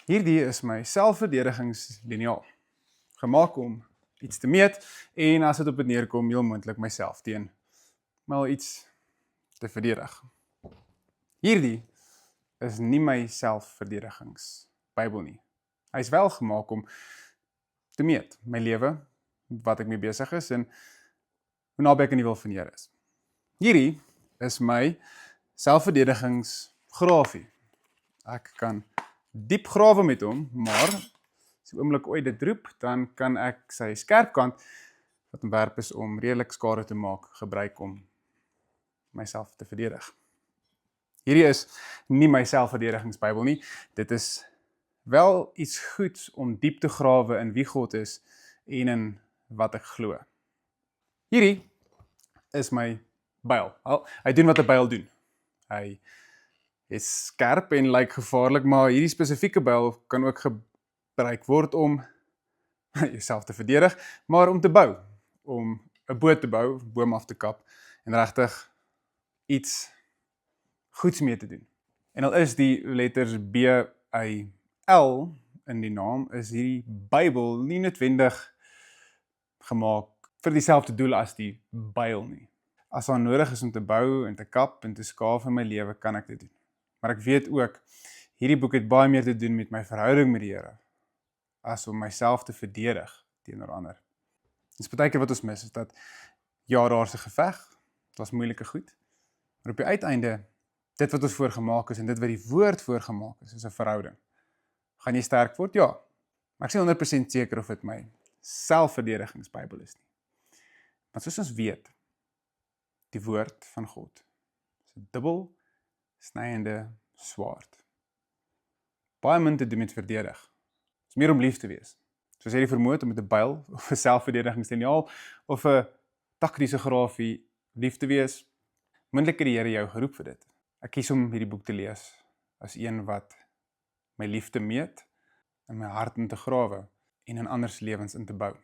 Hierdie is my selfverdedigingsliniaal, gemaak om iets te meet en as dit op dit neerkom, heel moontlik myself teen mal iets te verdedig. Hierdie is nie my selfverdedigingsbybel nie. Hy is wel gemaak om te meet my lewe, wat ek mee besig is en hoe naby ek in die wil van die Here is. Hierdie is my selfverdedigingsgrafie. Ek kan diep grawe met hom, maar as die oomblik ooit dit roep, dan kan ek sy skerpkant, wat ontwerp is om redelik skade te maak, gebruik om myself te verdedig. Hierdie is nie my selfverdedigingsbybel nie, dit is wel iets goeds om diep te grawe in wie God is en in wat ek glo. Hierdie is my byl. Hy doen wat 'n byl doen. Hy is skerp en lyk gevaarlik, maar hierdie spesifieke byl kan ook gebruik word om jouself te verdedig, maar om te bou, om 'n boot te bou, boom af te kap en regtig iets goeds mee te doen. En al is die letters B-Y-L in die naam, is hierdie Bybel nie noodwendig gemaak vir dieselfde doel as die byl nie. As daar nodig is om te bou en te kap en te skaaf in my lewe, kan ek dit doen. Maar ek weet ook, hierdie boek het baie meer te doen met my verhouding met die Here, as om myself te verdedig teenoor ander. Dis baie keer wat ons mis, is dat ja, daar's 'n geveg, daar's moeilike goed, maar op die uiteinde, dit wat ons voorgemaak is en dit wat die woord voorgemaak is 'n verhouding. Gaan jy sterk word? Ja. Maar ek is nie 100% seker of dit my selfverdedigingsbybel is nie. Maar soos ons weet, die woord van God is 'n dubbel snyende swaard. Baie min te doen met verdedig. Dit is meer om lief te wees. Soos jy die vermoë het om met 'n byl of 'n selfverdedigingsliniaal of 'n taktiese grafie lief te wees, moontlik het die Here jou geroep vir dit. Ek kies om hierdie boek te lees as een wat my liefde meet, in my hart in te grawe en in ander se lewens in te bou.